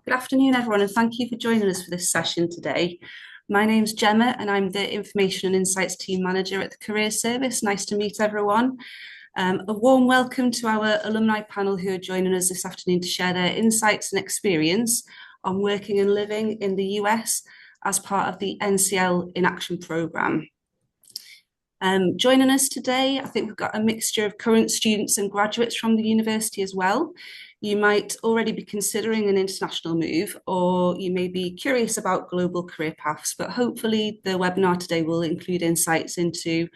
Good afternoon, everyone, and thank you for joining us for this session today. My name's Gemma, and I'm the Information and Insights Team Manager at the Career Service. Nice to meet everyone. A warm welcome to our alumni panel who are joining us this afternoon to share their insights and experience on working and living in the US as part of the NCL in Action programme. Joining us today, I think we've got a mixture of current students and graduates from the university as well. You might already be considering an international move, or you may be curious about global career paths, but hopefully the webinar today will include insights into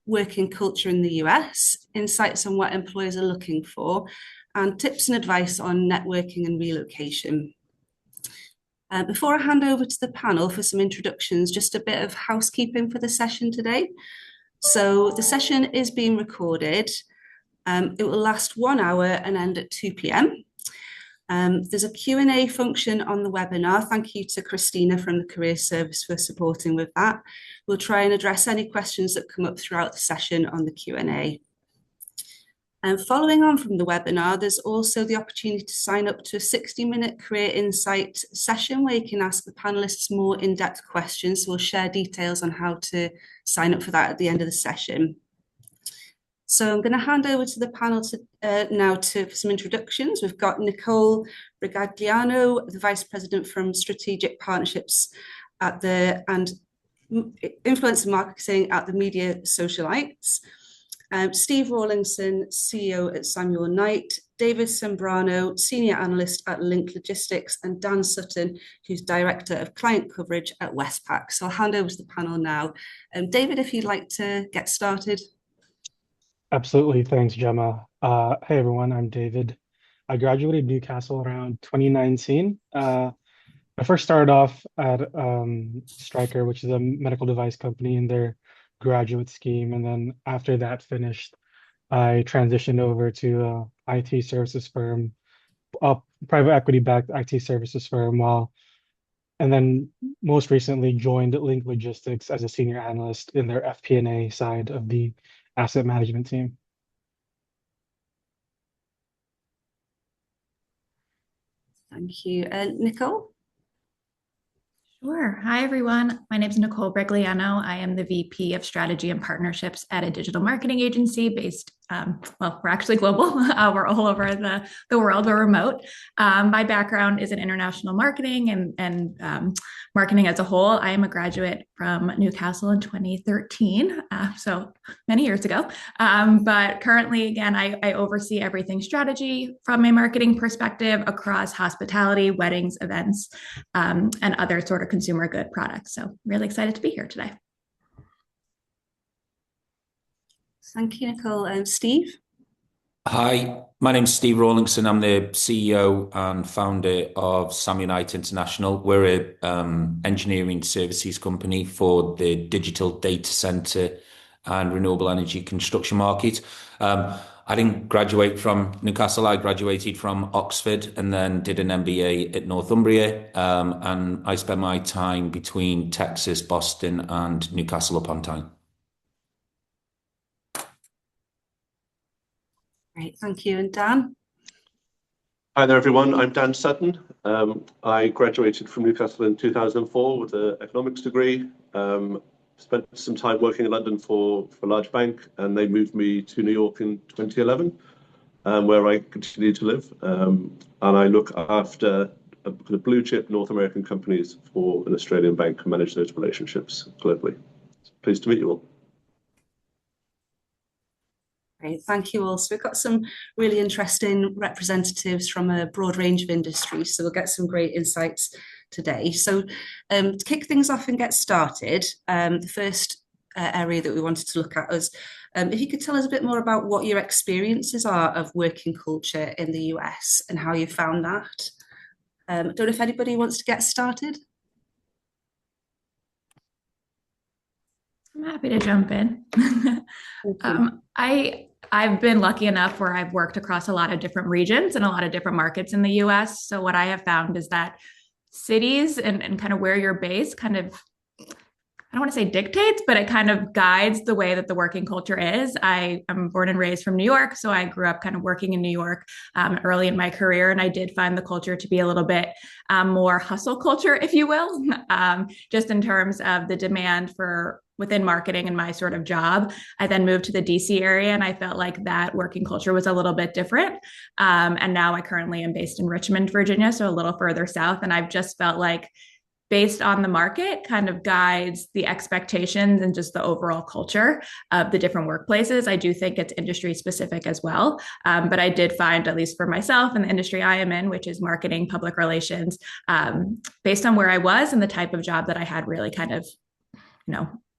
working culture in the US, insights on what employers are looking for, and tips and advice on networking and relocation. Before I hand over to the panel for some introductions, just a bit of housekeeping for the session today. So the session is being recorded. It will last 1 hour and end at 2 p.m. There's a Q&A function on the webinar. Thank you to Christina from the Career Service for supporting with that. We'll try and address any questions that come up throughout the session on the Q&A. And following on from the webinar, there's also the opportunity to sign up to a 60-minute career insight session where you can ask the panelists more in-depth questions. So we'll share details on how to sign up for that at the end of the session. So I'm going to hand over to the panel now for some introductions. We've got Nicole Brigagliano, the Vice President from Strategic Partnerships and Influencer Marketing at the Media Socialites. Steve Rawlinson, CEO at Samuel Knight, David Sembrano, Senior Analyst at Link Logistics, and Dan Sutton, who's Director of Client Coverage at Westpac. So I'll hand over to the panel now. David, if you'd like to get started. Absolutely. Thanks, Gemma. Hey, everyone. I'm David. I graduated Newcastle around 2019. I first started off at Stryker, which is a medical device company in their graduate scheme. And then after that finished, I transitioned over to a IT services firm, a private equity-backed IT services firm, and then most recently joined Link Logistics as a senior analyst in their FP&A side of the asset management team. Thank you. Nicole? Sure. Hi, everyone. My name is Nicole Brigliano. I am the VP of Strategy and Partnerships at a digital marketing agency based, well, we're actually global. We're all over the world. We're remote. My background is in international marketing and marketing as a whole. I am a graduate from Newcastle in 2013, so many years ago. But currently, again, I oversee everything strategy from a marketing perspective across hospitality, weddings, events, and other sort of consumer good products. So really excited to be here today. Thank you, Nicole. And Steve? Hi, my name's Steve Rawlinson. I'm the CEO and founder of Samuel Knight International. We're an engineering services company for the digital data center and renewable energy construction market. I didn't graduate from Newcastle. I graduated from Oxford and then did an MBA at Northumbria. And I spent my time between Texas, Boston, and Newcastle upon Tyne. Great, thank you. And Dan? Hi there, everyone. I'm Dan Sutton. I graduated from Newcastle in 2004 with an economics degree. Spent some time working in London for a large bank, and they moved me to New York in 2011, where I continue to live. And I look after blue chip North American companies for an Australian bank and manage those relationships globally. Pleased to meet you all. Great, thank you all. So we've got some really interesting representatives from a broad range of industries, so we'll get some great insights today. So to kick things off and get started, the first area that we wanted to look at was if you could tell us a bit more about what your experiences are of working culture in the US and how you found that. I don't know if anybody wants to get started. I'm happy to jump in. I've been lucky enough where I've worked across a lot of different regions and a lot of different markets in the US. So what I have found is that cities and kind of where you're based kind of I don't want to say dictates, but it kind of guides the way that the working culture is. I am born and raised from New York, so I grew up kind of working in New York early in my career, and I did find the culture to be a little bit more hustle culture, if you will, just in terms of the demand for within marketing and my sort of job. I then moved to the DC area, and I felt like that working culture was a little bit different. And now I currently am based in Richmond, Virginia, so a little further south, and I've just felt like based on the market kind of guides the expectations and just the overall culture of the different workplaces. I do think it's industry specific as well. But I did find, at least for myself and the industry I am in, which is marketing, public relations, based on where I was and the type of job that I had really kind of,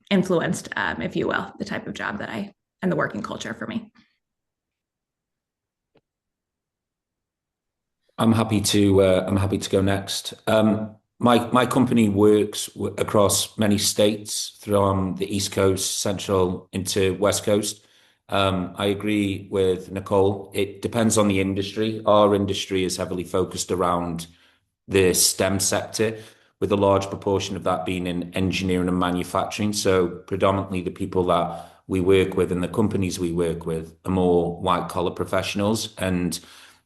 influenced, if you will, the type of job that and the working culture for me. I'm happy to go next. My company works across many states from the East Coast, Central into West Coast. I agree with Nicole. It depends on the industry. Our industry is heavily focused around the STEM sector, with a large proportion of that being in engineering and manufacturing. So predominantly the people that we work with and the companies we work with are more white collar professionals, and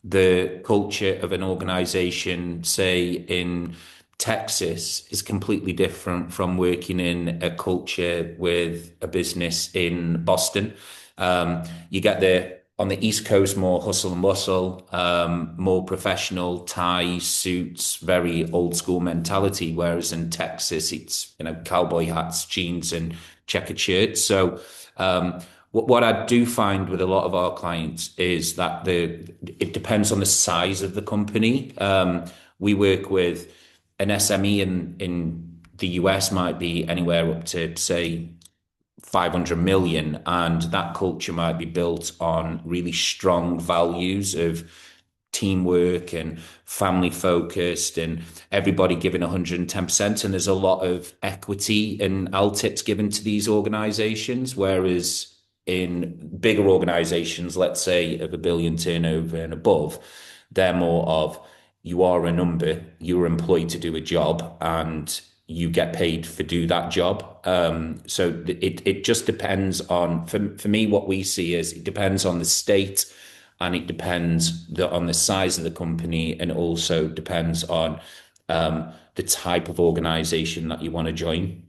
the culture of an organization, say in Texas, is completely different from working in a culture with a business in Boston. You get there on the East Coast, more hustle and bustle, more professional ties, suits, very old school mentality. Whereas in Texas, it's cowboy hats, jeans, and checkered shirts. So what I do find with a lot of our clients is that it depends on the size of the company. We work with an SME in the US might be anywhere up to, say, 500 million, and that culture might be built on really strong values of teamwork and family focused and everybody giving 110%, and there's a lot of equity and LTIPs given to these organizations, whereas in bigger organizations, let's say of 1 billion turnover and above, they're more of, you are a number, you're employed to do a job, and you get paid for do that job. So it just depends on, for me, what we see is it depends on the state, and it depends on the size of the company, and also depends on the type of organization that you want to join.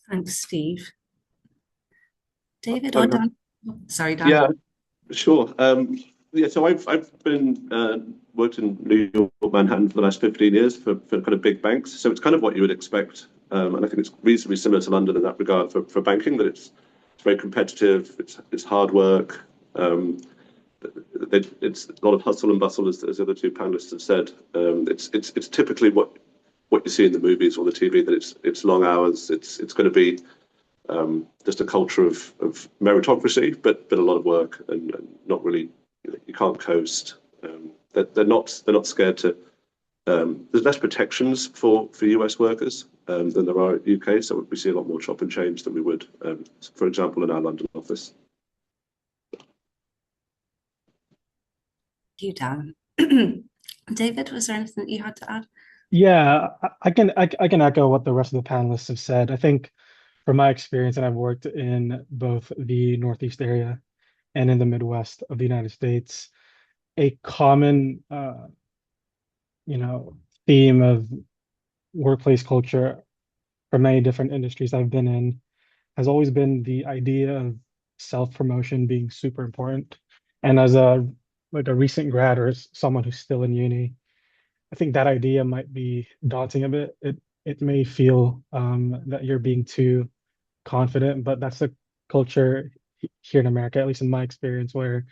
Thanks, Steve. David or Dan? Sorry, Dan. Yeah, sure. So I've been worked in New York, Manhattan for the last 15 years for kind of big banks. So it's kind of what you would expect, and I think it's reasonably similar to London in that regard for banking. That it's very competitive. It's hard work. It's a lot of hustle and bustle, as the other two panelists have said. It's typically what you see in the movies or the TV. That it's long hours. It's going to be just a culture of meritocracy, but a lot of work, and not really, you can't coast. They're not scared to. There's less protections for US workers than there are at UK, so we see a lot more chop and change than we would, for example, in our London office. You, Dan. David, was there anything that you had to add? Yeah, I can echo what the rest of the panelists have said. I think from my experience, and I've worked in both the Northeast area and in the Midwest of the United States, a common theme of workplace culture for many different industries I've been in has always been the idea of self-promotion being super important. And as a recent grad or as someone who's still in uni, I think that idea might be daunting a bit. It may feel that you're being too confident, but that's the culture here in America, at least in my experience, where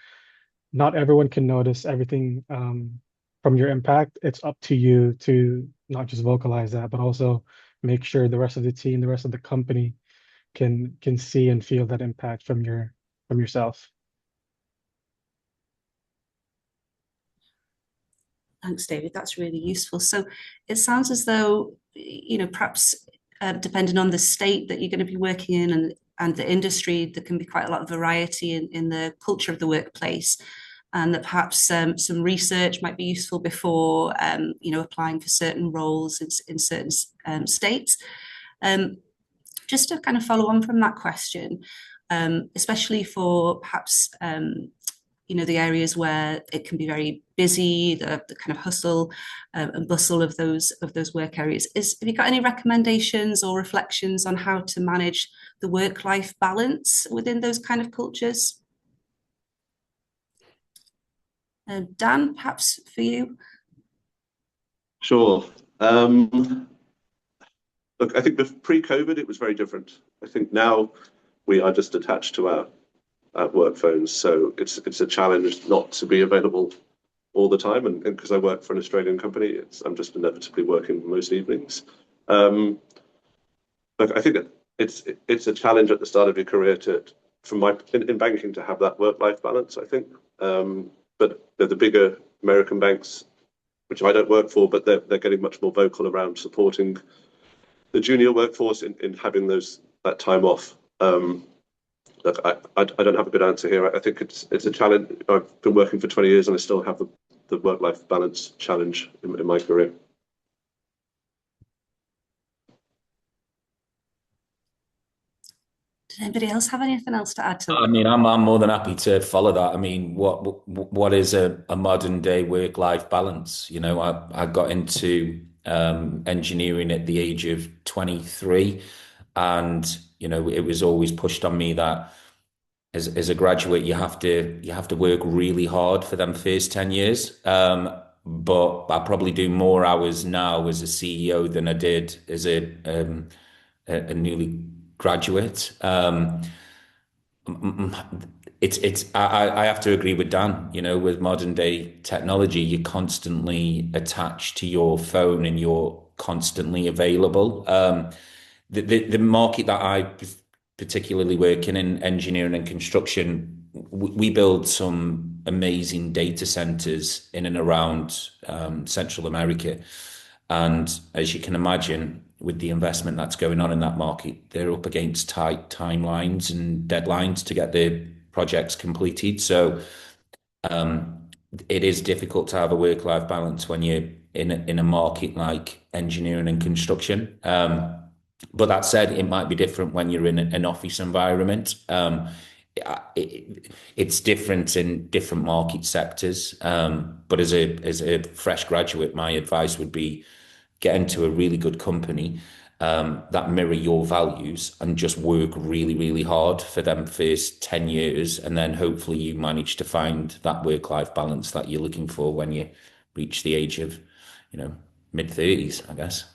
not everyone can notice everything from your impact. It's up to you to not just vocalize that, but also make sure the rest of the team, the rest of the company can see and feel that impact from yourself. Thanks, David. That's really useful. So it sounds as though, perhaps depending on the state that you're going to be working in and the industry, there can be quite a lot of variety in the culture of the workplace. and that perhaps some research might be useful before applying for certain roles in certain states. Just to kind of follow on from that question, especially for perhaps the areas where it can be very busy, the kind of hustle and bustle of those work areas. Have you got any recommendations or reflections on how to manage the work-life balance within those kind of cultures? Dan, perhaps for you? Sure. Look, I think pre-COVID, it was very different. I think now we are just attached to our work phones. So it's a challenge not to be available all the time. And because I work for an Australian company, I'm just inevitably working most evenings. But I think it's a challenge at the start of your career in banking to have that work-life balance, I think. But the bigger American banks, which I don't work for, but they're getting much more vocal around supporting the junior workforce in having that time off. Look, I don't have a good answer here. I think it's a challenge. I've been working for 20 years and I still have the work-life balance challenge in my career. Did anybody else have anything else to add to that? I mean, I'm more than happy to follow that. I mean, what is a modern day work-life balance? I got into engineering at the age of 23, and it was always pushed on me that as a graduate you have to work really hard for them first 10 years. But I probably do more hours now as a CEO than I did as a newly graduate. I have to agree with Dan. With modern day technology, you're constantly attached to your phone and you're constantly available. The market that I particularly work in engineering and construction, we build some amazing data centers in and around Central America. And as you can imagine, with the investment that's going on in that market, they're up against tight timelines and deadlines to get the projects completed. So it is difficult to have a work-life balance when you're in a market like engineering and construction. But that said, it might be different when you're in an office environment. It's different in different market sectors. But as a fresh graduate, my advice would be get into a really good company that mirror your values and just work really, really hard for them first 10 years. And then hopefully you manage to find that work-life balance that you're looking for when you reach the age of, mid-30s, I guess.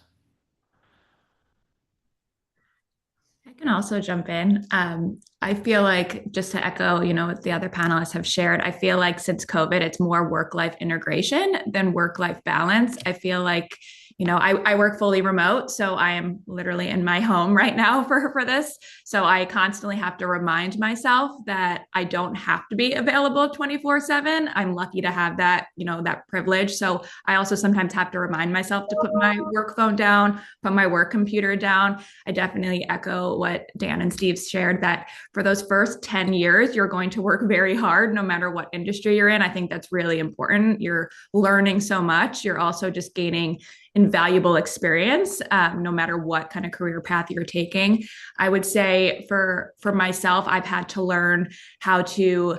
I can also jump in. I feel like, just to echo, what the other panelists have shared, I feel like since COVID, it's more work-life integration than work-life balance. I feel like, I work fully remote, so I am literally in my home right now for this. So I constantly have to remind myself that I don't have to be available 24/7. I'm lucky to have that, that privilege. So I also sometimes have to remind myself to put my work phone down, put my work computer down. I definitely echo what Dan and Steve shared, that for those first 10 years, you're going to work very hard, no matter what industry you're in. I think that's really important. You're learning so much. You're also just gaining invaluable experience, no matter what kind of career path you're taking. I would say for myself, I've had to learn how to,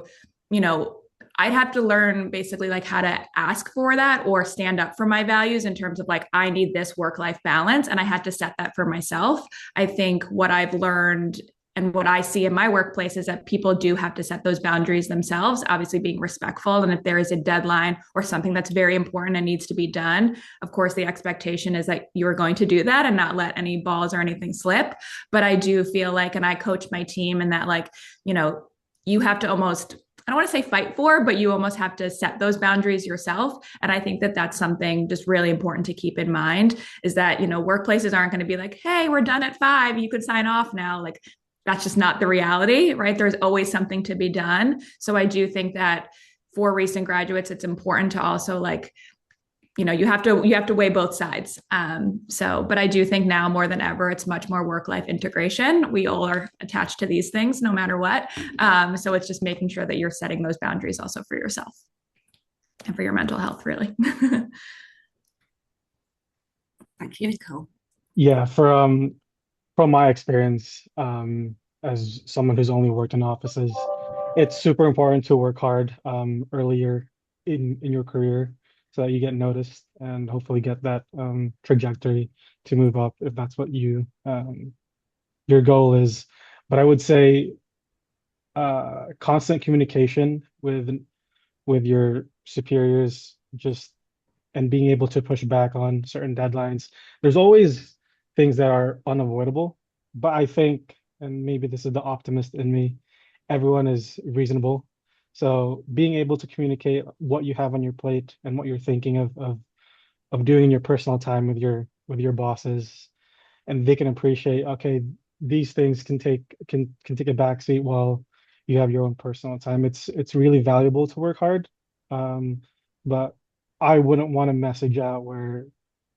I'd have to learn basically like how to ask for that or stand up for my values in terms of like, I need this work-life balance. And I had to set that for myself. I think what I've learned and what I see in my workplace is that people do have to set those boundaries themselves, obviously being respectful. And if there is a deadline or something that's very important and needs to be done, of course, the expectation is that you're going to do that and not let any balls or anything slip. But I do feel like, and I coach my team, and that like, you have to almost, I don't want to say fight for, but you almost have to set those boundaries yourself. And I think that that's something just really important to keep in mind, is that, workplaces aren't going to be like, hey, we're done at 5, you could sign off now. Like, that's just not the reality, right? There's always something to be done. So I do think that for recent graduates, it's important to also you have to weigh both sides. But I do think now more than ever, it's much more work-life integration. We all are attached to these things no matter what. So it's just making sure that you're setting those boundaries also for yourself and for your mental health, really. Thank you, Nicole. Yeah, from my experience, as someone who's only worked in offices, it's super important to work hard earlier in your career so that you get noticed and hopefully get that trajectory to move up if that's what your goal is. But I would say constant communication with your superiors, just and being able to push back on certain deadlines. There's always things that are unavoidable, but I think, and maybe this is the optimist in me, everyone is reasonable. So being able to communicate what you have on your plate and what you're thinking of doing in your personal time with your bosses, and they can appreciate, okay, these things can take a backseat while you have your own personal time. It's really valuable to work hard. But I wouldn't want a message out where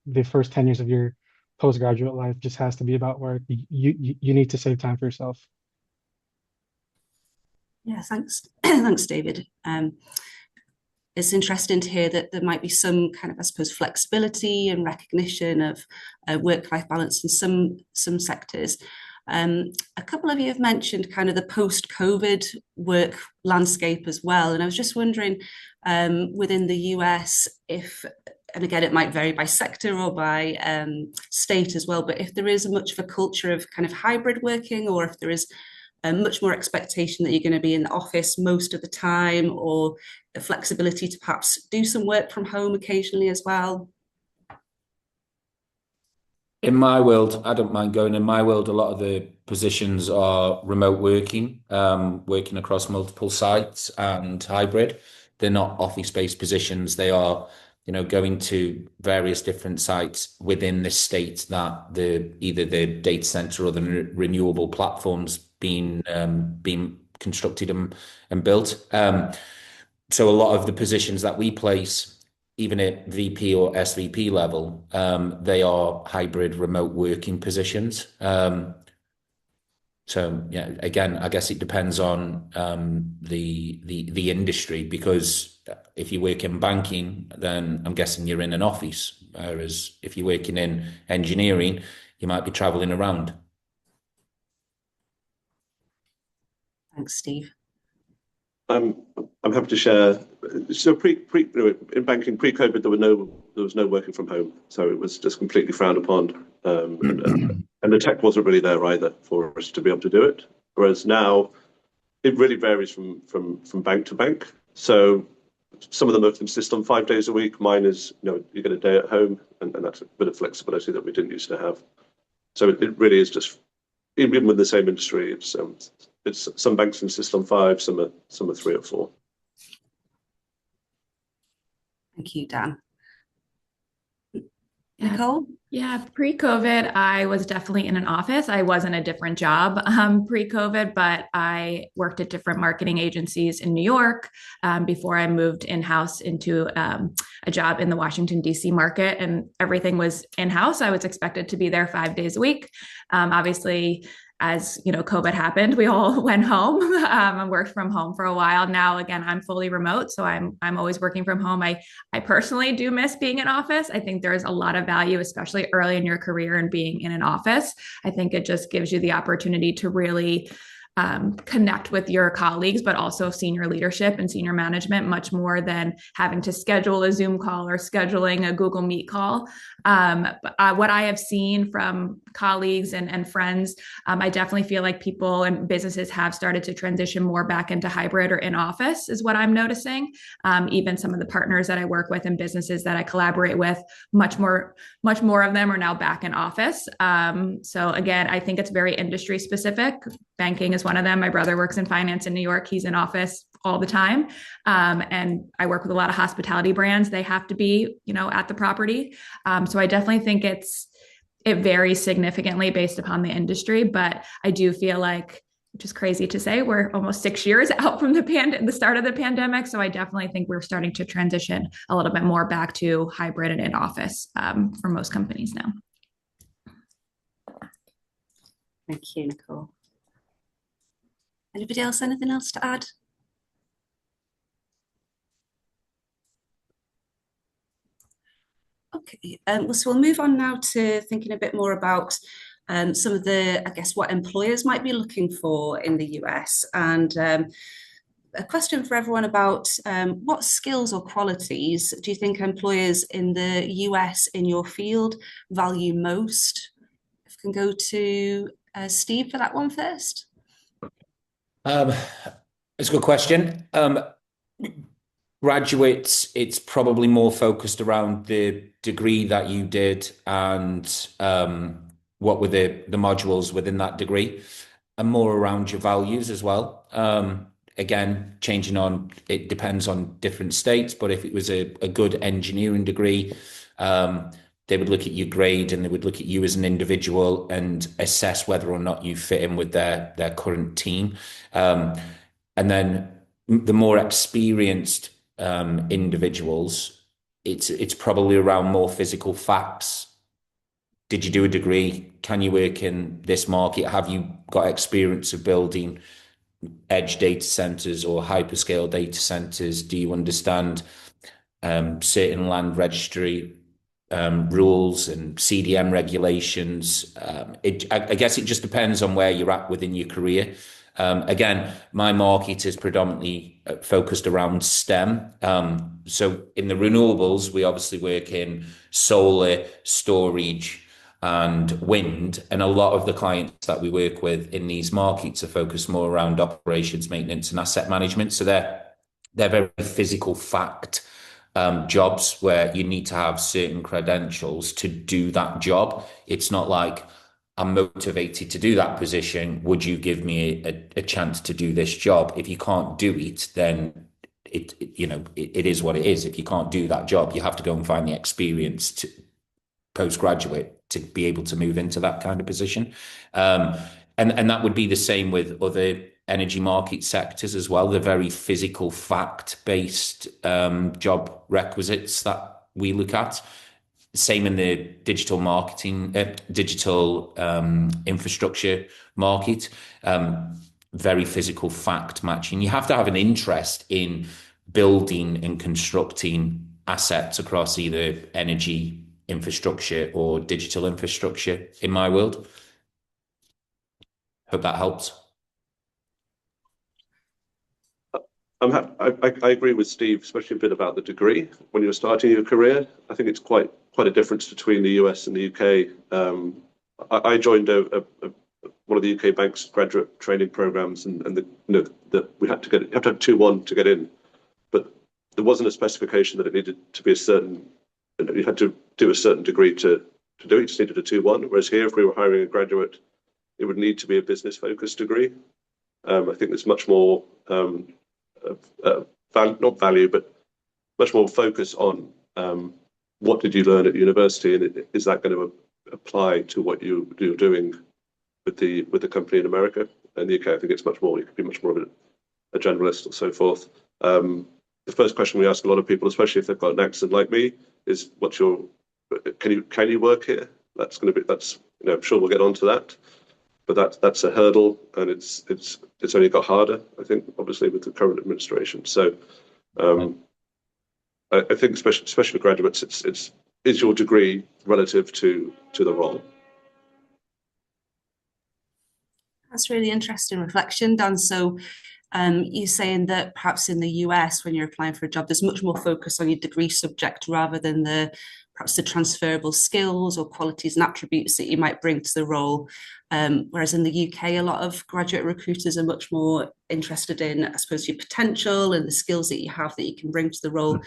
the first 10 years of your postgraduate life just has to be about work. You need to save time for yourself. Yeah, thanks. Thanks, David. It's interesting to hear that there might be some kind of, I suppose, flexibility and recognition of work-life balance in some sectors. A couple of you have mentioned kind of the post-COVID work landscape as well. And I was just wondering, within the US, if, and again, it might vary by sector or by state as well, but if there is much of a culture of kind of hybrid working, or if there is much more expectation that you're going to be in the office most of the time, or the flexibility to perhaps do some work from home occasionally as well. In my world, I don't mind going. In my world, a lot of the positions are remote working, working across multiple sites and hybrid. They're not office-based positions. They are, going to various different sites within the state that either the data center or the renewable platforms being constructed and built. So a lot of the positions that we place, even at VP or SVP level, they are hybrid remote working positions. So yeah, again, I guess it depends on the industry, because if you work in banking, then I'm guessing you're in an office. Whereas if you're working in engineering, you might be traveling around. Thanks, Steve. I'm happy to share. So in banking pre-COVID, there was no working from home, so it was just completely frowned upon, and the tech wasn't really there either for us to be able to do it. Whereas now, it really varies from bank to bank. So some of them insist on 5 days a week. Mine is, you get a day at home, and that's a bit of flexibility that we didn't used to have. So it really is just, even with the same industry, it's some banks insist on 5, some are 3 or 4. Thank you, Dan. Nicole? Yeah, pre-COVID, I was definitely in an office. I was in a different job pre-COVID, but I worked at different marketing agencies in New York before I moved in-house into a job in the Washington, D.C. market, and everything was in-house. I was expected to be there 5 days a week. Obviously, as COVID happened, we all went home and worked from home for a while. Now, again, I'm fully remote, so I'm always working from home. I personally do miss being in office. I think there's a lot of value, especially early in your career, in being in an office. I think it just gives you the opportunity to really connect with your colleagues, but also senior leadership and senior management, much more than having to schedule a Zoom call or scheduling a Google Meet call. What I have seen from colleagues and friends, I definitely feel like people and businesses have started to transition more back into hybrid or in office, is what I'm noticing. Even some of the partners that I work with and businesses that I collaborate with, much more of them are now back in office. So again, I think it's very industry specific. Banking is one of them. My brother works in finance in New York. He's in office all the time. And I work with a lot of hospitality brands. They have to be, at the property. So I definitely think it varies significantly based upon the industry, but I do feel like which is crazy to say. We're almost 6 years out from the start of the pandemic. So I definitely think we're starting to transition a little bit more back to hybrid and in office for most companies now. Thank you, Nicole. Anybody else, anything else to add? Okay, so we'll move on now to thinking a bit more about some of the, I guess, what employers might be looking for in the US. And a question for everyone about what skills or qualities do you think employers in the US in your field value most? If we can go to Steve for that one first. It's a good question. Graduates, it's probably more focused around the degree that you did and what were the modules within that degree, and more around your values as well. Again, it depends on different states, but if it was a good engineering degree, they would look at your grade and they would look at you as an individual and assess whether or not you fit in with their current team. And then the more experienced individuals, it's probably around more physical facts. Did you do a degree? Can you work in this market? Have you got experience of building edge data centers or hyperscale data centers? Do you understand certain land registry rules and CDM regulations? I guess it just depends on where you're at within your career. Again, my market is predominantly focused around STEM. So in the renewables, we obviously work in solar, storage, and wind. And a lot of the clients that we work with in these markets are focused more around operations, maintenance, and asset management. So they're very physical fact jobs where you need to have certain credentials to do that job. It's not like, I'm motivated to do that position. Would you give me a chance to do this job? If you can't do it, then it is what it is. If you can't do that job, you have to go and find the experience to postgraduate to be able to move into that kind of position. And that would be the same with other energy market sectors as well. They're very physical fact-based job requisites that we look at. Same in the digital marketing, digital infrastructure market, very physical fact matching. You have to have an interest in building and constructing assets across either energy infrastructure or digital infrastructure in my world. Hope that helps. I agree with Steve, especially a bit about the degree. When you're starting your career, I think it's quite a difference between the US and the UK. I joined one of the UK bank's graduate training programs, and that we had to have 2-1 to get in, but there wasn't a specification that it needed to be a certain. You had to do a certain degree to do it. You just needed a 2-1. Whereas here, if we were hiring a graduate, it would need to be a business-focused degree. I think there's much more. Not value, but much more focus on what did you learn at university, and is that going to apply to what you're doing with the company in America? In the UK, I think it's much more. You could be much more of a generalist or so forth. The first question we ask a lot of people, especially if they've got an accent like me, is can you work here? I'm sure we'll get onto that. But that's a hurdle, and it's only got harder, I think, obviously, with the current administration. So I think especially for graduates, is your degree relative to the role? That's really interesting reflection, Dan. So you're saying that perhaps in the US, when you're applying for a job, there's much more focus on your degree subject rather than perhaps the transferable skills or qualities and attributes that you might bring to the role. Whereas in the UK, a lot of graduate recruiters are much more interested in, I suppose, your potential and the skills that you have that you can bring to the role,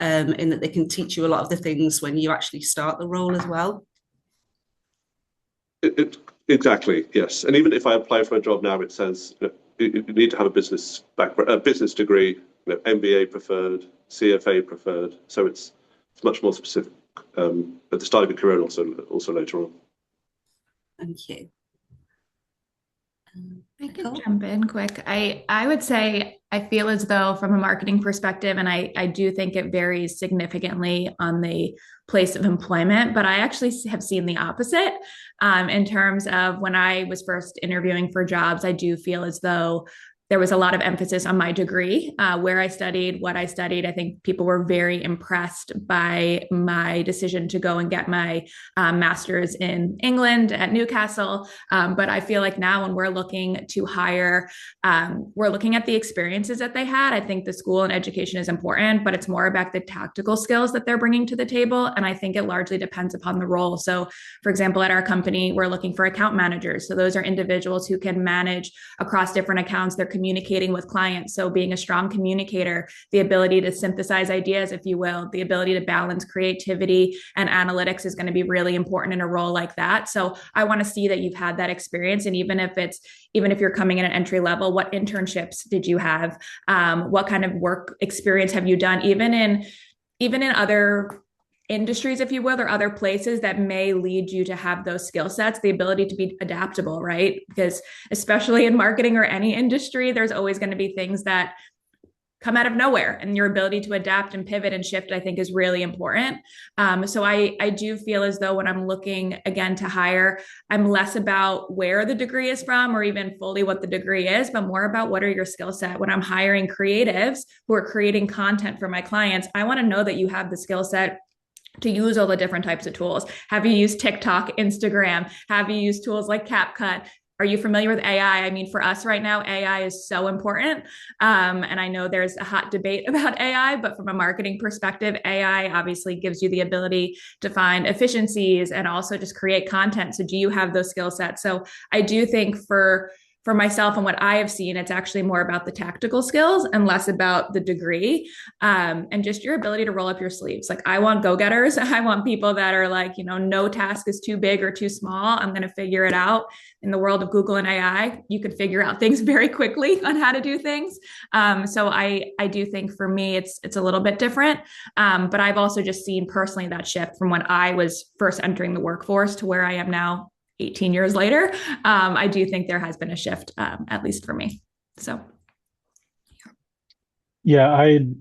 in that they can teach you a lot of the things when you actually start the role as well. Exactly, yes. And even if I apply for a job now, it says you need to have a business background, a business degree, MBA preferred, CFA preferred. So it's much more specific at the start of your career and also later on. Thank you. I can Nicole? jump in quick. I would say I feel as though from a marketing perspective, and I do think it varies significantly on the place of employment, but I actually have seen the opposite in terms of when I was first interviewing for jobs. I do feel as though there was a lot of emphasis on my degree, where I studied, what I studied. I think people were very impressed by my decision to go and get my master's in England at Newcastle. But I feel like now when we're looking to hire, we're looking at the experiences that they had. I think the school and education is important, but it's more about the tactical skills that they're bringing to the table. And I think it largely depends upon the role. So, for example, at our company, we're looking for account managers. So those are individuals who can manage across different accounts. They're communicating with clients. So being a strong communicator, the ability to synthesize ideas, if you will, the ability to balance creativity and analytics is going to be really important in a role like that. So I want to see that you've had that experience. And even if you're coming in at entry level, what internships did you have? What kind of work experience have you done? Even in other industries, if you will, or other places that may lead you to have those skill sets, the ability to be adaptable, right? Because especially in marketing or any industry, there's always going to be things that come out of nowhere, and your ability to adapt and pivot and shift, I think, is really important. So I do feel as though when I'm looking again to hire, I'm less about where the degree is from or even fully what the degree is, but more about what are your skill set. When I'm hiring creatives who are creating content for my clients, I want to know that you have the skill set to use all the different types of tools. Have you used TikTok, Instagram? Have you used tools like CapCut? Are you familiar with AI? I mean, for us right now, AI is so important. And I know there's a hot debate about AI, but from a marketing perspective, AI obviously gives you the ability to find efficiencies and also just create content. So do you have those skill sets? So I do think for myself and what I have seen, it's actually more about the tactical skills and less about the degree, and just your ability to roll up your sleeves. Like, I want go-getters. I want people that are like, no task is too big or too small. I'm going to figure it out. In the world of Google and AI, you can figure out things very quickly on how to do things. So I do think for me, it's a little bit different. But I've also just seen personally that shift from when I was first entering the workforce to where I am now, 18 years later. I do think there has been a shift, at least for me. So, Yeah, I'd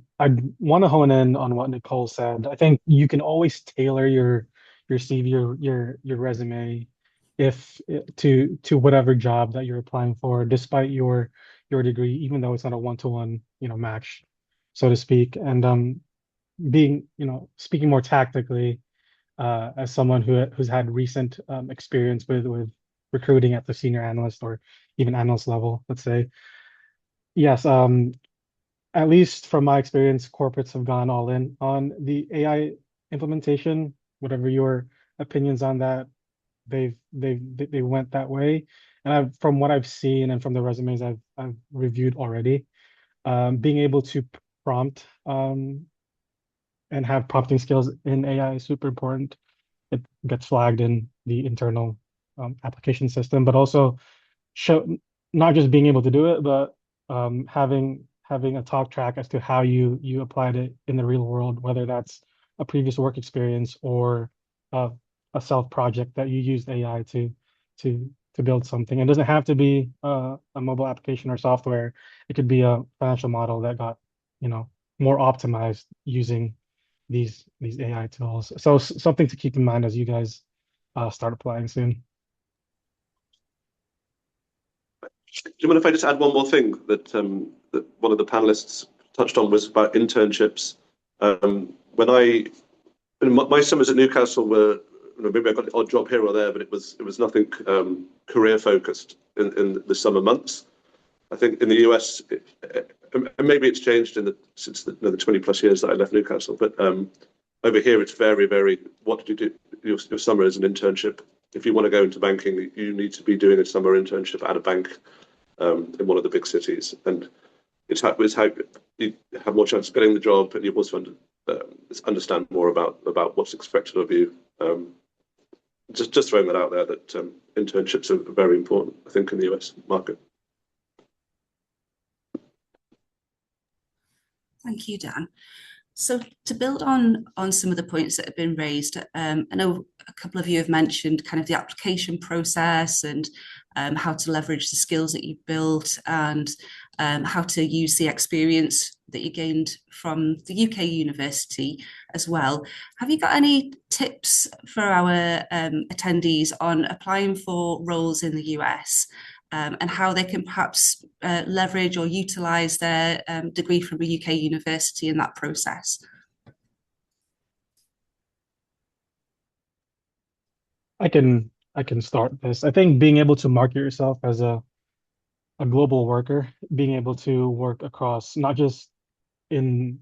want to hone in on what Nicole said. I think you can always tailor your CV, your resume, if to whatever job that you're applying for, despite your degree, even though it's not a one-to-one, match, so to speak. And being, speaking more tactically, as someone who's had recent experience with recruiting at the senior analyst or even analyst level, let's say. Yes, at least from my experience, corporates have gone all in on the AI implementation. Whatever your opinions on that, they went that way. And from what I've seen and from the resumes I've reviewed already, being able to prompt and have prompting skills in AI is super important. It gets flagged in the internal application system, but also show not just being able to do it, but having a talk track as to how you applied it in the real world, whether that's a previous work experience or uh, a self project that you used AI to build something. It doesn't have to be a mobile application or software. It could be a financial model that got, more optimized using these AI tools. So something to keep in mind as you guys start applying soon. Do you mind if I just add one more thing that one of the panelists touched on was about internships? My summers at Newcastle were, maybe I got an odd job here or there, but it was nothing career focused in the summer months. I think in the US, and maybe it's changed since the 20 plus years that I left Newcastle, but over here it's very, very, what did you do? Your summer is an internship. If you want to go into banking, you need to be doing a summer internship at a bank in one of the big cities. And it's how you have more chance of getting the job, and you also understand more about what's expected of you. Just throwing that out there, that internships are very important, I think, in the US market. Thank you, Dan. So to build on some of the points that have been raised, I know a couple of you have mentioned kind of the application process and how to leverage the skills that you've built, and how to use the experience that you gained from the UK university as well. Have you got any tips for our attendees on applying for roles in the US? And how they can perhaps leverage or utilise their degree from a UK university in that process? I can start this. I think being able to market yourself as a global worker, being able to work across not just in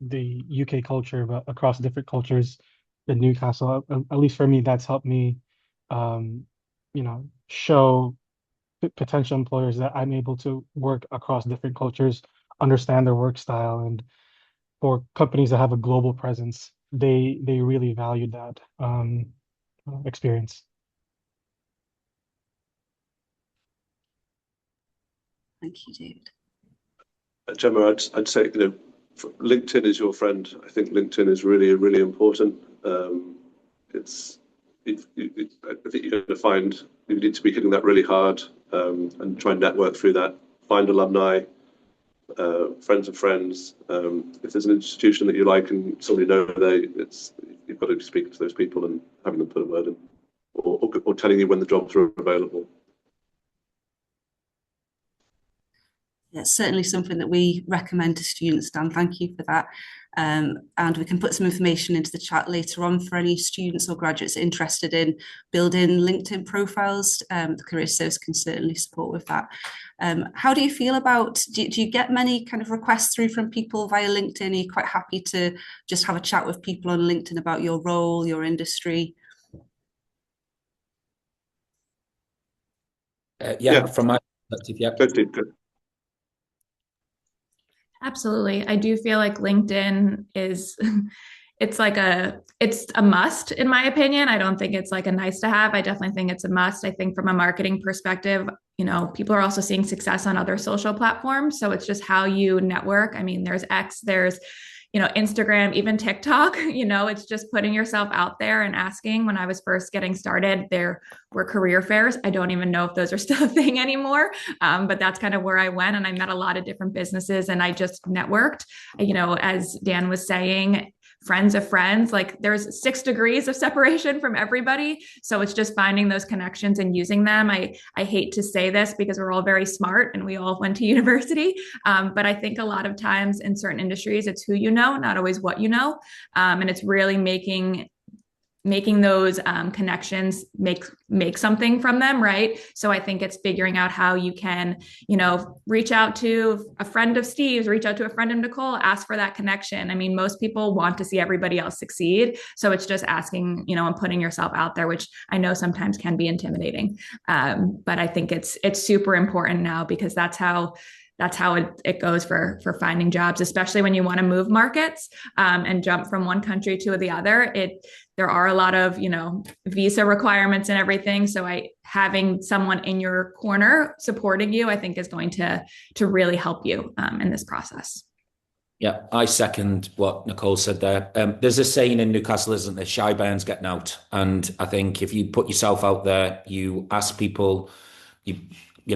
the UK culture, but across different cultures in Newcastle, at least for me, that's helped me, um, show potential employers that I'm able to work across different cultures, understand their work style, and for companies that have a global presence, they really value that experience. Thank you, David. Gemma, I'd say, LinkedIn is your friend. I think LinkedIn is really, really important. It's, I think you're going to find you need to be hitting that really hard, and try and network through that. Find alumni, friends of friends. If there's an institution that you like and somebody knows you've got to be speaking to those people and having them put a word in, or telling you when the jobs are available. That's certainly something that we recommend to students, Dan. Thank you for that. And we can put some information into the chat later on for any students or graduates interested in building LinkedIn profiles. The Career Service can certainly support with that. How do you feel about, do you get many kind of requests through from people via LinkedIn? Are you quite happy to just have a chat with people on LinkedIn about your role, your industry? Yeah, from my perspective, yeah. Good. Absolutely. I do feel like LinkedIn is it's a must in my opinion. I don't think it's like a nice to have. I definitely think it's a must. I think from a marketing perspective, people are also seeing success on other social platforms. So it's just how you network. I mean, there's X, there's Instagram, even TikTok, it's just putting yourself out there and asking. When I was first getting started, there were career fairs. I don't even know if those are still a thing anymore. But that's kind of where I went, and I met a lot of different businesses, and I just networked, as Dan was saying, friends of friends, like there's 6 degrees of separation from everybody. So it's just finding those connections and using them. I hate to say this because we're all very smart and we all went to university. But I think a lot of times in certain industries, it's who you know, not always what you know. And it's really making those connections make something from them, right? So I think it's figuring out how you can, reach out to a friend of Steve's, reach out to a friend of Nicole, ask for that connection. I mean, most people want to see everybody else succeed. So it's just asking, and putting yourself out there, which I know sometimes can be intimidating. But I think it's super important now, because that's how it goes for finding jobs, especially when you want to move markets and jump from one country to the other. There are a lot of, visa requirements and everything. So having someone in your corner supporting you, I think is going to really help you in this process. Yeah, I second what Nicole said there. There's a saying in Newcastle, isn't there? Shy burns getting out. And I think if you put yourself out there, you ask people,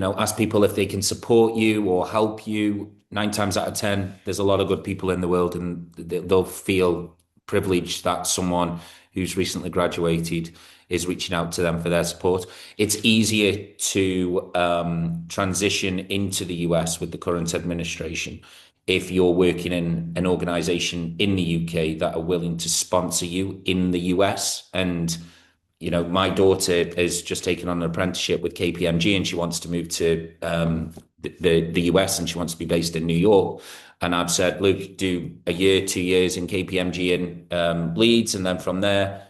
ask people if they can support you or help you. 9 times out of 10, there's a lot of good people in the world, and they'll feel privileged that someone who's recently graduated is reaching out to them for their support. It's easier to transition into the US with the current administration if you're working in an organization in the UK that are willing to sponsor you in the US. And my daughter has just taken on an apprenticeship with KPMG, and she wants to move to the US, and she wants to be based in New York. And I've said, look, do a year, 2 years in KPMG in Leeds, and then from there,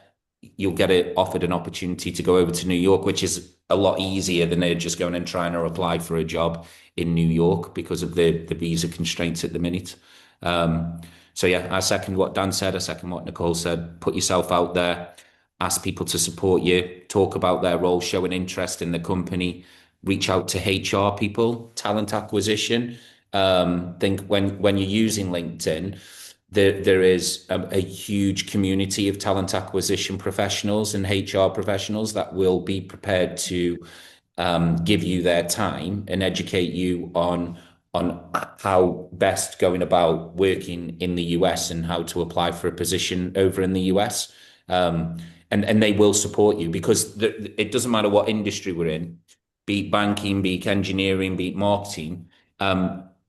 you'll get offered an opportunity to go over to New York, which is a lot easier than just going and trying to apply for a job in New York because of the visa constraints at the minute. So yeah, I second what Dan said. I second what Nicole said. Put yourself out there. Ask people to support you, talk about their role, show an interest in the company, reach out to HR people, talent acquisition. Think when you're using LinkedIn, there is a huge community of talent acquisition professionals and HR professionals that will be prepared to give you their time and educate you on how best going about working in the US and how to apply for a position over in the US. And they will support you because it doesn't matter what industry we're in, be it banking, be it engineering, be it marketing.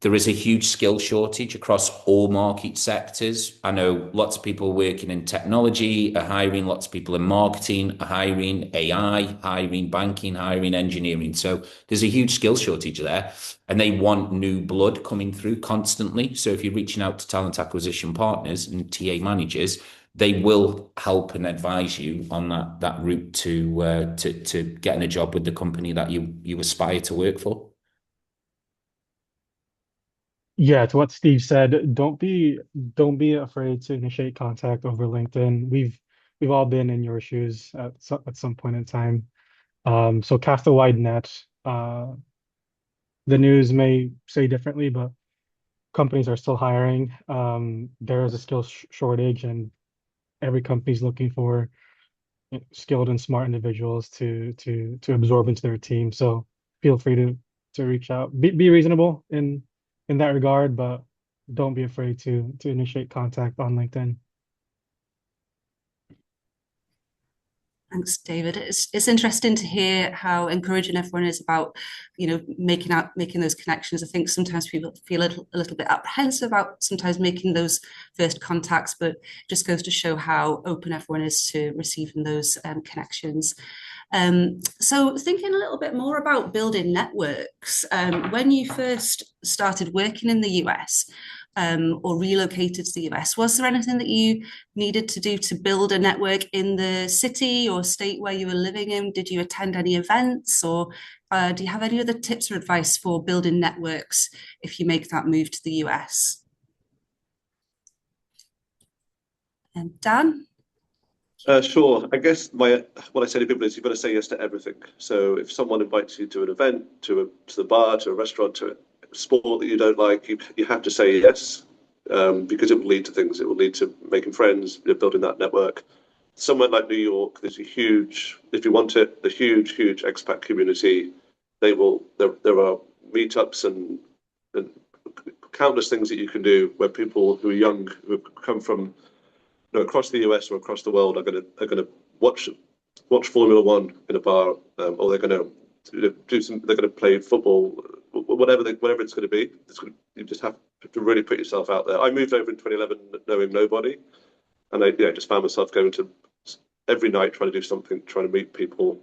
There is a huge skill shortage across all market sectors. I know lots of people working in technology are hiring, lots of people in marketing are hiring, AI, hiring banking, hiring engineering. So there's a huge skill shortage there, and they want new blood coming through constantly. So if you're reaching out to talent acquisition partners and TA managers, they will help and advise you on that route to getting a job with the company that you aspire to work for. Yeah, to what Steve said, don't be afraid to initiate contact over LinkedIn. We've all been in your shoes at some point in time. So cast a wide net. The news may say differently, but companies are still hiring. There is a skills shortage, and every company's looking for skilled and smart individuals to absorb into their team. So feel free to reach out. Be reasonable in that regard, but don't be afraid to initiate contact on LinkedIn. Thanks, David. It's interesting to hear how encouraging everyone is about, making those connections. I think sometimes people feel a little bit apprehensive about sometimes making those first contacts, but it just goes to show how open everyone is to receiving those connections. So thinking a little bit more about building networks, when you first started working in the US, or relocated to the US, was there anything that you needed to do to build a network in the city or state where you were living in? Did you attend any events, or do you have any other tips or advice for building networks if you make that move to the US? And Dan? Sure. I guess what I say to people is you've got to say yes to everything. So if someone invites you to an event, to the bar, to a restaurant, to a sport that you don't like, you have to say yes, because it will lead to things. It will lead to making friends, building that network. Somewhere like New York, there's a huge, if you want it, a huge expat community. There are meetups and countless things that you can do where people who are young, who have come from across the US or across the world are going to watch Formula One in a bar, or they're going to do some. They're going to play football, whatever it's going to be. You just have to really put yourself out there. I moved over in 2011 knowing nobody, and I just found myself going to every night trying to do something, trying to meet people.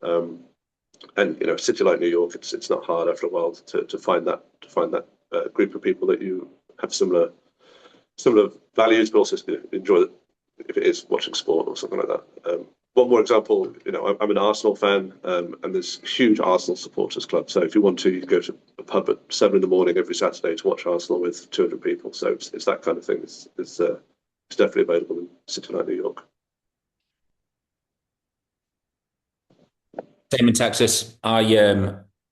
And a city like New York, it's not hard after a while to find that group of people that you have similar values, but also enjoy it if it is watching sport or something like that. One more example, I'm an Arsenal fan, and there's a huge Arsenal supporters club. So if you want to, you can go to a pub at 7 a.m. every Saturday to watch Arsenal with 200 people. So it's that kind of thing. It's definitely available in a city like New York. Same in Texas. I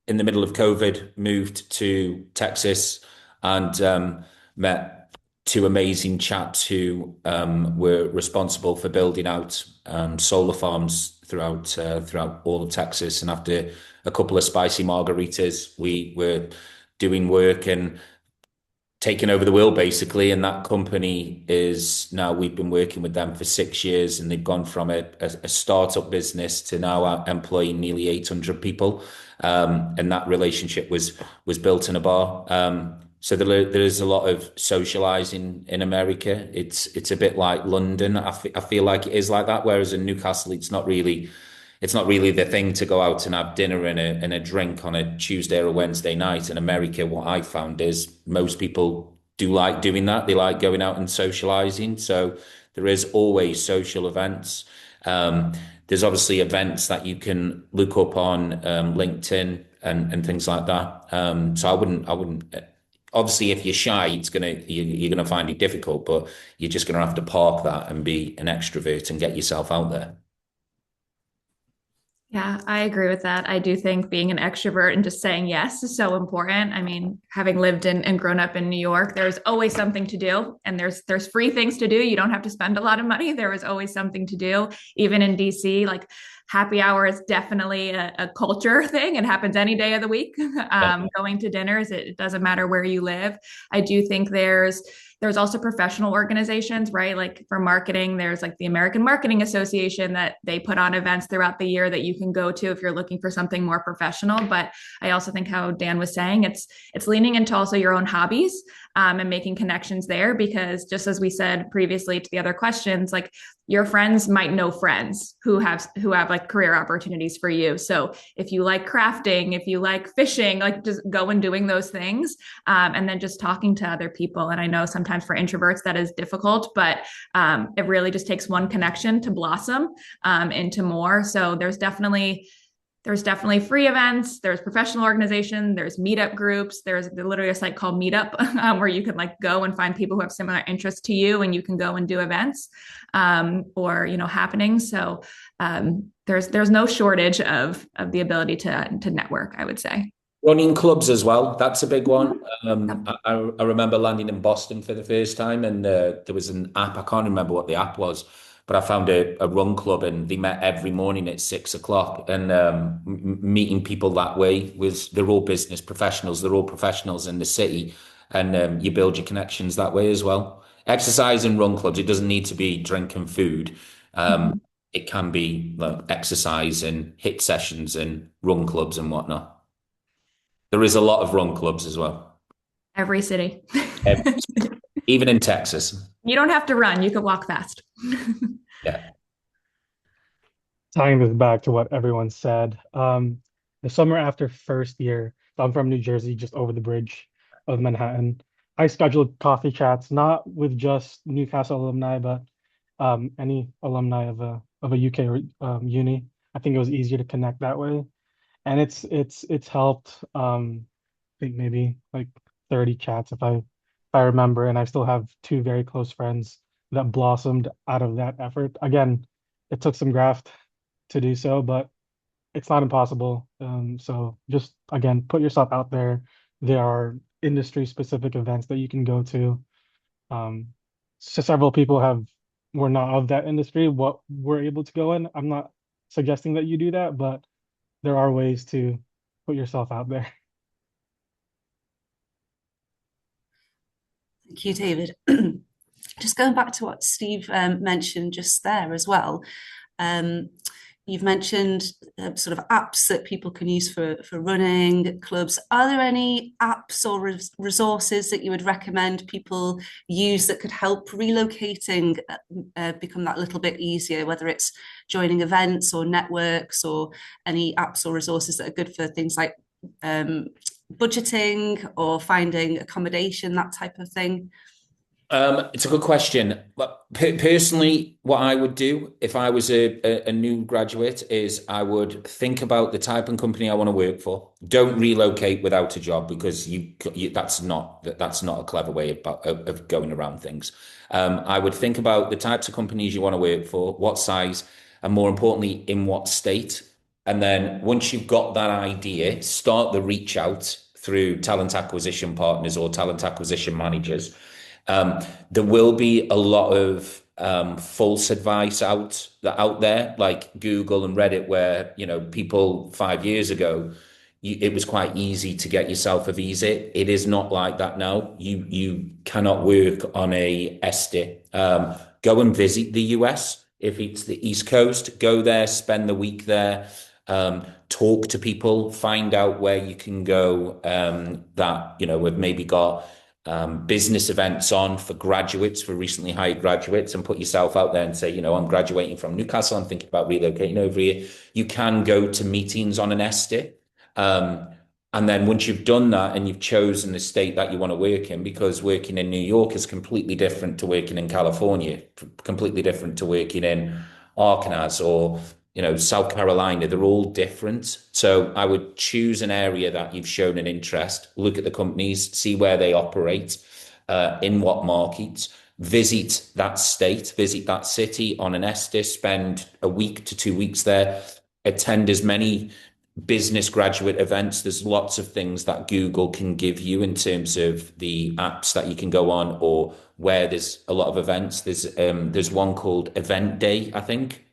in the middle of COVID moved to Texas and met two amazing chaps who were responsible for building out solar farms throughout all of Texas. And after a couple of spicy margaritas, we were doing work and taking over the world basically. And that company is now, we've been working with them for 6 years, and they've gone from a startup business to now employing nearly 800 people. And that relationship was built in a bar. So there is a lot of socializing in America. It's a bit like London. I feel like it is like that. Whereas in Newcastle, it's not really the thing to go out and have dinner and a drink on a Tuesday or a Wednesday night. In America, what I found is most people do like doing that. They like going out and socializing. So there is always social events. There's obviously events that you can look up on LinkedIn and things like that. So I wouldn't. Obviously, if you're shy, you're gonna find it difficult. But you're just gonna have to park that and be an extrovert and get yourself out there. Yeah, I agree with that. I do think being an extrovert and just saying yes is so important. I mean, having lived and grown up in New York, there's always something to do, and there's free things to do. You don't have to spend a lot of money. There is always something to do. Even in DC, like happy hour is definitely a culture thing. It happens any day of the week. Going to dinners, it doesn't matter where you live. I do think there's also professional organizations, right? Like for marketing, there's like the American Marketing Association that they put on events throughout the year that you can go to if you're looking for something more professional. But I also think how Dan was saying, it's leaning into also your own hobbies and making connections there, because just as we said previously to the other questions, like your friends might know friends who have like career opportunities for you. So if you like crafting, if you like fishing, like just go and doing those things, and then just talking to other people. And I know sometimes for introverts that is difficult, but it really just takes one connection to blossom into more. So there's definitely free events, there's professional organization, there's meetup groups, there's literally a site called Meetup where you can like go and find people who have similar interests to you, and you can go and do events or happenings. So there's no shortage of the ability to network, I would say. Running clubs as well. That's a big one. I remember landing in Boston for the first time, and there was an app. I can't remember what the app was, but I found a run club, and they met every morning at 6 o'clock. And meeting people that way they're all business professionals. They're all professionals in the city, and you build your connections that way as well. Exercise and run clubs. It doesn't need to be drink and food. It can be like exercise and hit sessions and run clubs and whatnot. There is a lot of run clubs as well. Every city. Even in Texas. You don't have to run, you can walk fast. Yeah. Tying this back to what everyone said, the summer after first year, so I'm from New Jersey, just over the bridge of Manhattan. I scheduled coffee chats, not with just Newcastle alumni, but any alumni of a UK uni. I think it was easier to connect that way. And it's helped I think maybe like 30 chats if I remember, and I still have two very close friends that blossomed out of that effort. Again, it took some graft to do so, but it's not impossible. So just again, put yourself out there. There are industry specific events that you can go to. So several people were not of that industry, what we're able to go in. I'm not suggesting that you do that, but there are ways to put yourself out there. Thank you, David. Just going back to what Steve mentioned just there as well. You've mentioned sort of apps that people can use for running clubs. Are there any apps or resources that you would recommend people use that could help relocating become that little bit easier, whether it's joining events or networks, or any apps or resources that are good for things like budgeting or finding accommodation, that type of thing? It's a good question. But personally, what I would do if I was a new graduate is I would think about the type of company I want to work for. Don't relocate without a job, because that's not a clever way of going around things. I would think about the types of companies you want to work for, what size, and more importantly, in what state. And then once you've got that idea, start the reach out through talent acquisition partners or talent acquisition managers. There will be a lot of false advice out there, like Google and Reddit, where people 5 years ago, it was quite easy to get yourself a visa. It is not like that now. You cannot work on a SDI. Go and visit the US if it's the East Coast. Go there, spend the week there. Talk to people, find out where you can go that have maybe got business events on for graduates, for recently hired graduates, and put yourself out there and say, I'm graduating from Newcastle, I'm thinking about relocating over here. You can go to meetings on an SDI. And then once you've done that and you've chosen the state that you want to work in, because working in New York is completely different to working in California, completely different to working in Arkansas or South Carolina, they're all different. So I would choose an area that you've shown an interest, look at the companies, see where they operate, in what markets, visit that state, visit that city on an SDI, spend a week to 2 weeks there, attend as many business graduate events. There's lots of things that Google can give you in terms of the apps that you can go on, or where there's a lot of events. There's one called Event Day, I think.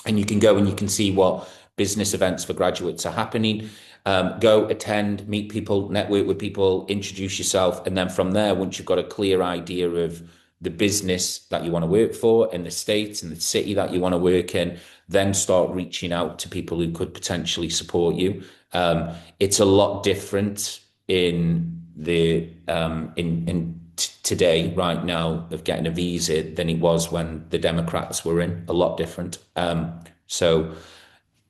and you can go and you can see what business events for graduates are happening. Go attend, meet people, network with people, introduce yourself. And then from there, once you've got a clear idea of the business that you want to work for and the state and the city that you want to work in, then start reaching out to people who could potentially support you. It's a lot different in the today, right now, of getting a visa than it was when the Democrats were in. A lot different. So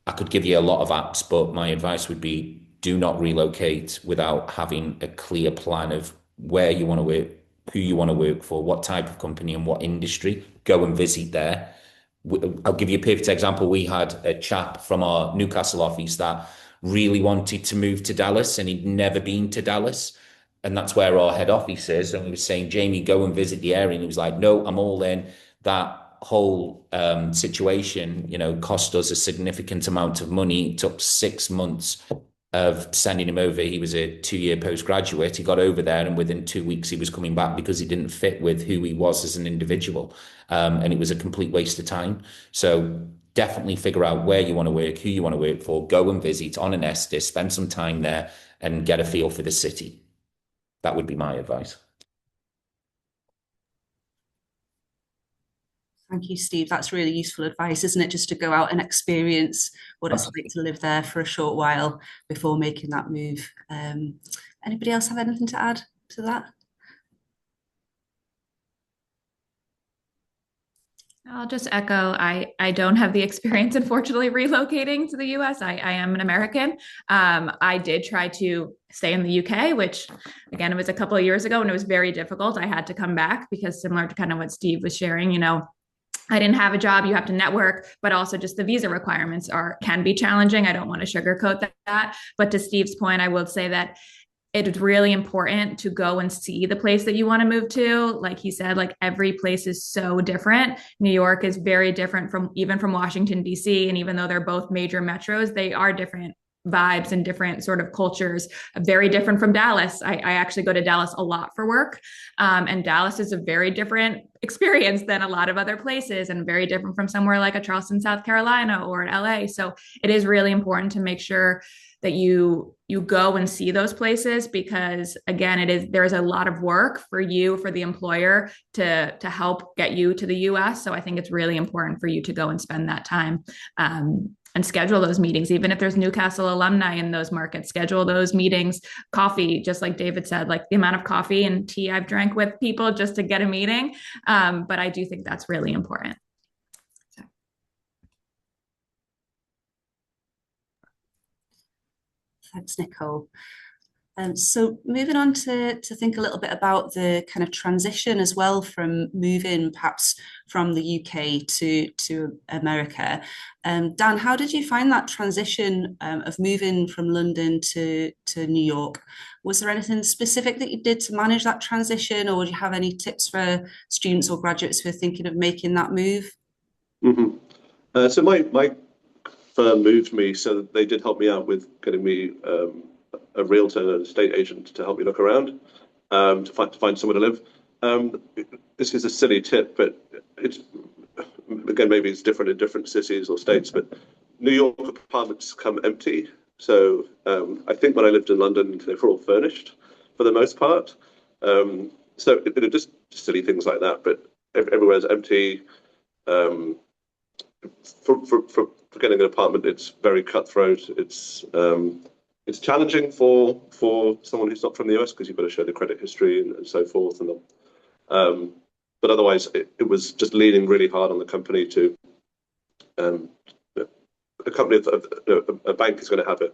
I could give you a lot of apps, but my advice would be do not relocate without having a clear plan of where you want to work, who you want to work for, what type of company and what industry. Go and visit there. I'll give you a perfect example. We had a chap from our Newcastle office that really wanted to move to Dallas and he'd never been to Dallas. And that's where our head office is. And we were saying, Jamie, go and visit the area. And he was like, no, I'm all in. That whole situation, cost us a significant amount of money. It took 6 months of sending him over. He was a 2-year postgraduate. He got over there, and within 2 weeks, he was coming back because he didn't fit with who he was as an individual. And it was a complete waste of time. So definitely figure out where you want to work, who you want to work for, go and visit on an Estes, spend some time there and get a feel for the city. That would be my advice. Thank you, Steve. That's really useful advice, isn't it? Just to go out and experience what it's like to live there for a short while before making that move. Anybody else have anything to add to that? I'll just echo, I don't have the experience, unfortunately, relocating to the US. I am an American. I did try to stay in the UK, which again, it was a couple of years ago and it was very difficult. I had to come back because similar to kind of what Steve was sharing, I didn't have a job. You have to network, but also just the visa requirements can be challenging. I don't want to sugarcoat that. But to Steve's point, I will say that it's really important to go and see the place that you want to move to. Like he said, like every place is so different. New York is very different from Washington, D.C. And even though they're both major metros, they are different vibes and different sort of cultures, very different from Dallas. I actually go to Dallas a lot for work. And Dallas is a very different experience than a lot of other places and very different from somewhere like a Charleston, South Carolina or LA. So it is really important to make sure that you go and see those places because again, there's a lot of work for you, for the employer to help get you to the US. So I think it's really important for you to go and spend that time and schedule those meetings. Even if there's Newcastle alumni in those markets, schedule those meetings, coffee, just like David said, like the amount of coffee and tea I've drank with people just to get a meeting. But I do think that's really important. Thanks, Nicole. So moving on to think a little bit about the kind of transition as well from moving perhaps from the UK to America. Dan, how did you find that transition of moving from London to New York? Was there anything specific that you did to manage that transition, or would you have any tips for students or graduates who are thinking of making that move? Mm-hmm. So my firm moved me, so they did help me out with getting me a realtor and an estate agent to help me look around to find somewhere to live. This is a silly tip, but it's again maybe it's different in different cities or states. But New York apartments come empty, so I think when I lived in London, they were all furnished for the most part. So just silly things like that. But everywhere's empty. For getting an apartment, it's very cutthroat. It's challenging for someone who's not from the US because you've got to show the credit history and so forth. But otherwise, it was just leaning really hard on the company to a bank is going to have a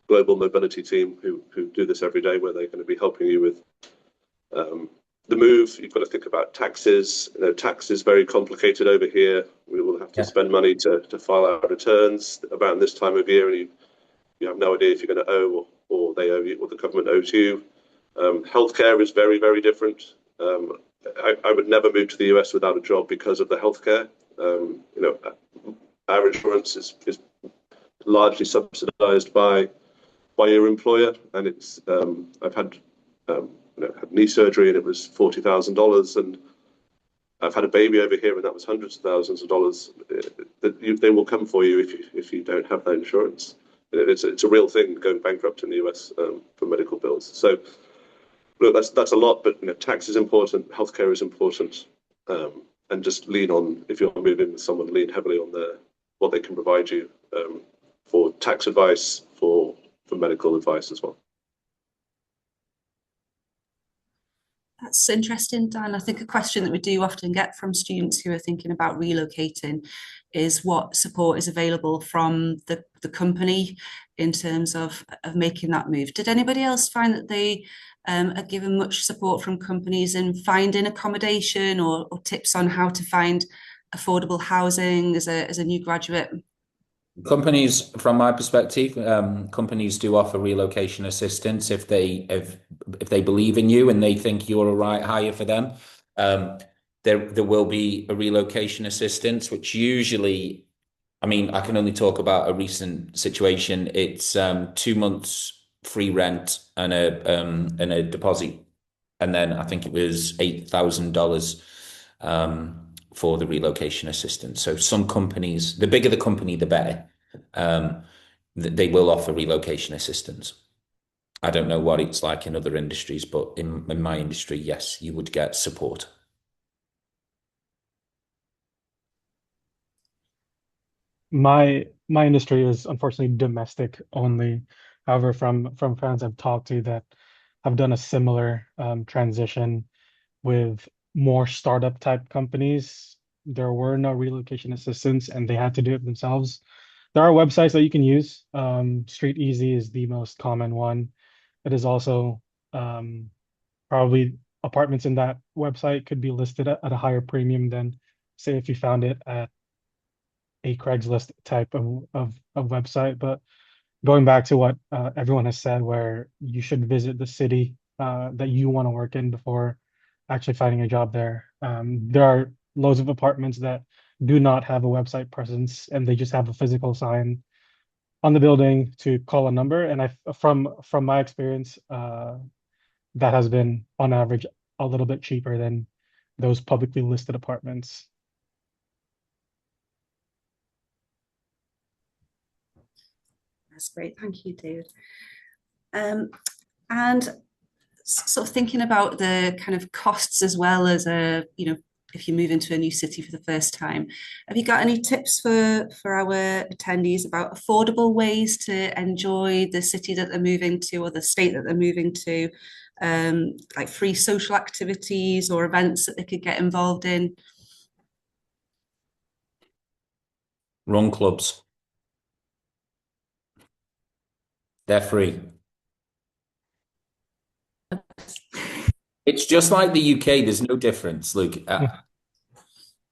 global mobility team who do this every day, where they're going to be helping you with the move. You've got to think about taxes. Tax is very complicated over here. We will have to spend money to file our returns around this time of year, and you have no idea if you're going to owe or they owe you or the government owes you. Healthcare is very, very different. I would never move to the US without a job because of the healthcare. Our insurance is largely subsidized by your employer, and it's I've had knee surgery and it was $40,000, and I've had a baby over here, and that was hundreds of thousands of dollars. They will come for you if you don't have that insurance. It's a real thing going bankrupt in the US for medical bills. So look, that's a lot, but tax is important, healthcare is important, and just lean on, if you're moving with someone, lean heavily on what they can provide you for tax advice, for medical advice as well. That's interesting, Dan. I think a question that we do often get from students who are thinking about relocating is what support is available from the company in terms of making that move. Did anybody else find that they are given much support from companies in finding accommodation or tips on how to find affordable housing as a new graduate? Companies, from my perspective, companies do offer relocation assistance if they believe in you and they think you're a right hire for them. There will be a relocation assistance, which usually, I mean, I can only talk about a recent situation. It's 2 months free rent and a deposit, and then I think it was $8,000 for the relocation assistance. So some companies, the bigger the company, the better. They will offer relocation assistance. I don't know what it's like in other industries, but in my industry, yes, you would get support. My industry is unfortunately domestic only. However, from friends I've talked to that have done a similar transition with more startup type companies, there were no relocation assistance and they had to do it themselves. There are websites that you can use. Street Easy is the most common one. It is also probably apartments in that website could be listed at a higher premium than, say, if you found it at a Craigslist type of website. But going back to what everyone has said, where you should visit the city that you want to work in before actually finding a job there. There are loads of apartments that do not have a website presence and they just have a physical sign on the building to call a number. And from my experience, that has been on average a little bit cheaper than those publicly listed apartments. That's great. Thank you, David. And sort of thinking about the kind of costs as well as if you move into a new city for the first time, have you got any tips for our attendees about affordable ways to enjoy the city that they're moving to or the state that they're moving to, like free social activities or events that they could get involved in? Run clubs. They're free. It's just like the UK. There's no difference. Look,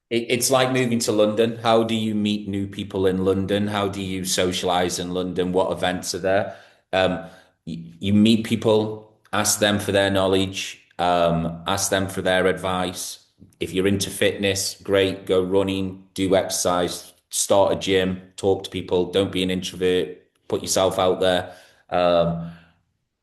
it's like moving to London. How do you meet new people in London? How do you socialize in London? What events are there? You meet people, ask them for their knowledge, ask them for their advice. If you're into fitness, great, go running, do exercise, start a gym, talk to people, don't be an introvert, put yourself out there.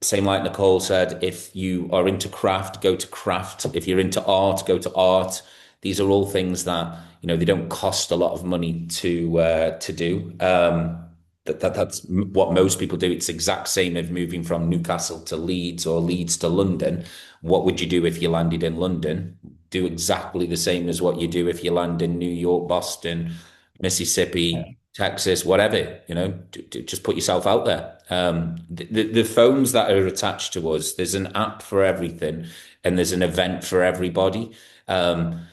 Same like Nicole said, if you are into craft, go to craft. If you're into art, go to art. These are all things that, they don't cost a lot of money to do. That's what most people do. It's the exact same as moving from Newcastle to Leeds or Leeds to London. What would you do if you landed in London? Do exactly the same as what you do if you land in New York, Boston, Mississippi, Texas, whatever, just put yourself out there. The phones that are attached to us, there's an app for everything and there's an event for everybody. There's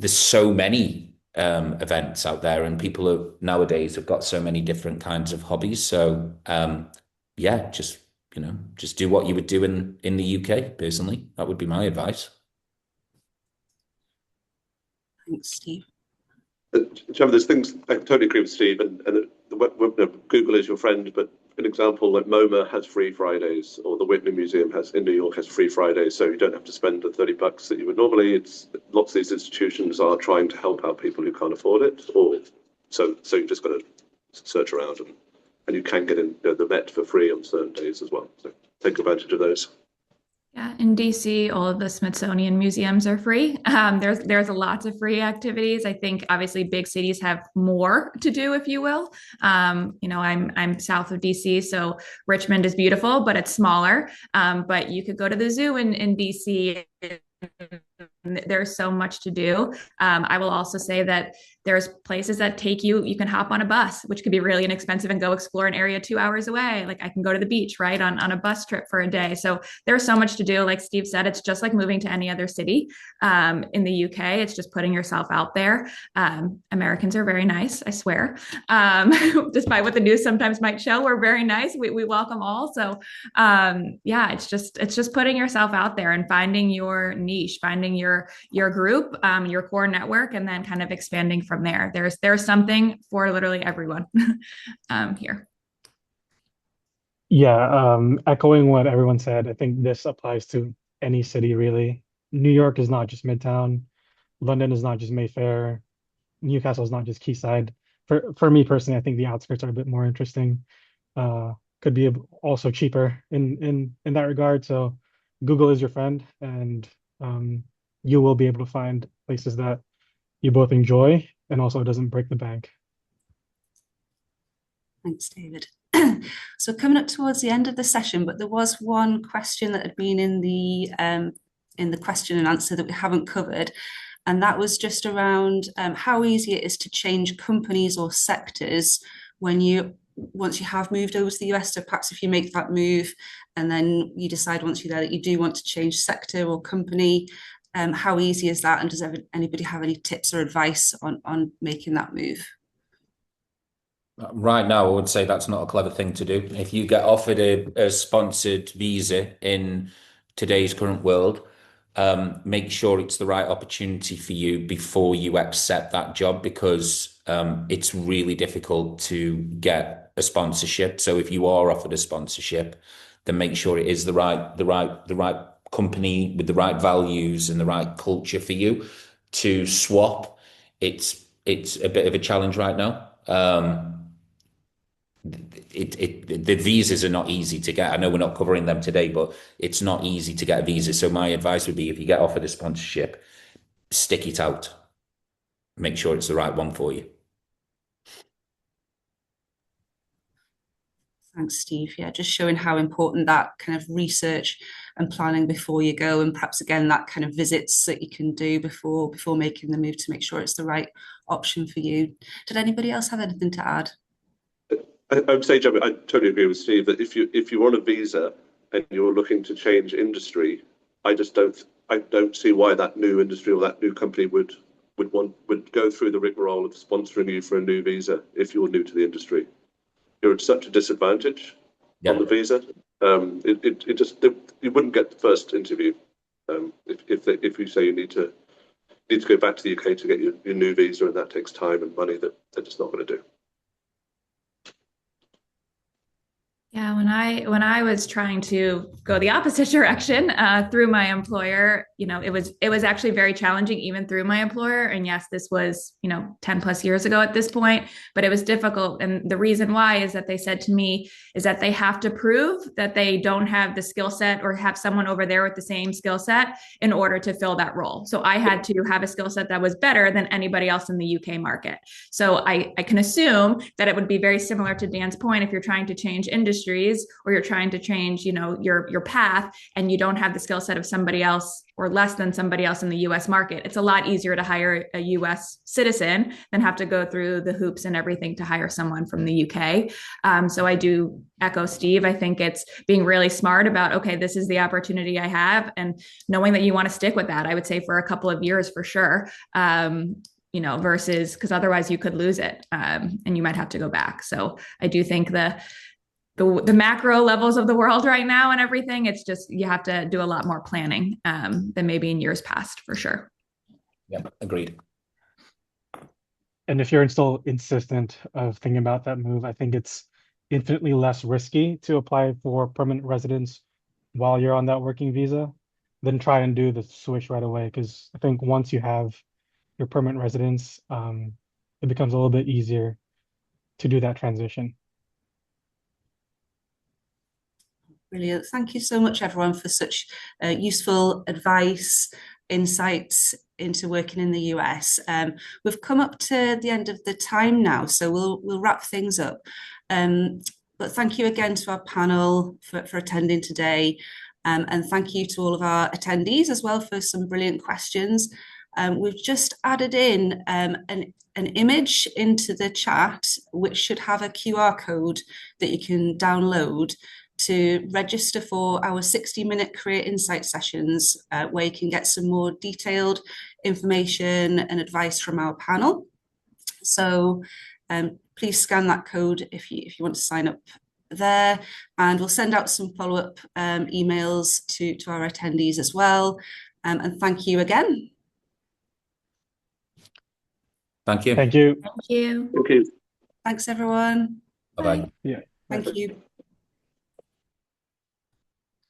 so many events out there and people nowadays have got so many different kinds of hobbies. So just do what you would do in the UK, personally. That would be my advice. Thanks, Steve. Trevor, there's things I totally agree with Steve, and Google is your friend, but an example like MoMA has free Fridays, or the Whitney Museum in New York has free Fridays, so you don't have to spend the $30 that you would normally. It's lots of these institutions are trying to help out people who can't afford it, or so you just got to search around and you can get in the Met for free on certain days as well. So take advantage of those. Yeah, in DC, all of the Smithsonian museums are free. There's lots of free activities. I think obviously big cities have more to do, if you will. I'm south of DC, so Richmond is beautiful, but it's smaller. But you could go to the zoo in DC. There's so much to do. I will also say that there's places that take you, you can hop on a bus, which could be really inexpensive and go explore an area 2 hours away. Like I can go to the beach, right, on a bus trip for a day. So there's so much to do. Like Steve said, it's just like moving to any other city in the UK. It's just putting yourself out there. Americans are very nice, I swear. Despite what the news sometimes might show, we're very nice. We welcome all. So yeah, it's just putting yourself out there and finding your niche, finding your group, your core network, and then kind of expanding from there. There's something for literally everyone here. Yeah, echoing what everyone said, I think this applies to any city really. New York is not just Midtown, London is not just Mayfair, Newcastle is not just Quayside. For me personally, I think the outskirts are a bit more interesting. Could be also cheaper in that regard. So Google is your friend, and you will be able to find places that you both enjoy and also doesn't break the bank. Thanks, David. So coming up towards the end of the session, but there was one question that had been in the question and answer that we haven't covered, and that was just around how easy it is to change companies or sectors once you have moved over to the US. So perhaps if you make that move and then you decide once you're there that you do want to change sector or company, how easy is that? And does anybody have any tips or advice on making that move? Right now, I would say that's not a clever thing to do. If you get offered a sponsored visa in today's current world, make sure it's the right opportunity for you before you accept that job, because it's really difficult to get a sponsorship. So if you are offered a sponsorship, then make sure it is the right company with the right values and the right culture for you. To swap, it's a bit of a challenge right now. The visas are not easy to get. I know we're not covering them today, but it's not easy to get a visa. So my advice would be, if you get offered a sponsorship, stick it out. Make sure it's the right one for you. Thanks, Steve. Yeah, just showing how important that kind of research and planning before you go, and perhaps again that kind of visits that you can do before making the move to make sure it's the right option for you. Did anybody else have anything to add? I would say, Jeremy, I totally agree with Steve that if you're on a visa and you're looking to change industry, I don't see why that new industry or that new company would go through the rigmarole of sponsoring you for a new visa if you're new to the industry. You're at such a disadvantage on the visa. You wouldn't get the first interview if you say you need to go back to the UK to get your new visa, and that takes time and money that they're just not going to do. Yeah, when I was trying to go the opposite direction through my employer, it was actually very challenging even through my employer. And yes, this was 10 plus years ago at this point, but it was difficult. And the reason why is that they said to me is that they have to prove that they don't have the skill set or have someone over there with the same skill set in order to fill that role. So I had to have a skill set that was better than anybody else in the UK market. So I can assume that it would be very similar to Dan's point. If you're trying to change industries, or you're trying to change your path, and you don't have the skill set of somebody else or less than somebody else in the US market, it's a lot easier to hire a US citizen than have to go through the hoops and everything to hire someone from the UK. So I do echo Steve. I think it's being really smart about, okay, this is the opportunity I have, and knowing that you want to stick with that, I would say for a couple of years for sure. Versus, because otherwise you could lose it and you might have to go back. So I do think the macro levels of the world right now and everything, it's just, you have to do a lot more planning than maybe in years past, for sure. Yeah, agreed. And if you're still insistent of thinking about that move, I think it's infinitely less risky to apply for permanent residence while you're on that working visa than try and do the switch right away. Because I think once you have your permanent residence, it becomes a little bit easier to do that transition. Brilliant. Thank you so much, everyone, for such useful advice, insights into working in the US. We've come up to the end of the time now, so we'll wrap things up. But thank you again to our panel for attending today. And thank you to all of our attendees as well for some brilliant questions. We've just added in an image into the chat, which should have a QR code that you can download to register for our 60-minute career insight sessions, where you can get some more detailed information and advice from our panel. So please scan that code if you want to sign up there, and we'll send out some follow-up emails to our attendees as well. And thank you again. Thank you. Thank you. Thank you. Thank you. Thanks, everyone. Bye-bye. Yeah. Thank you.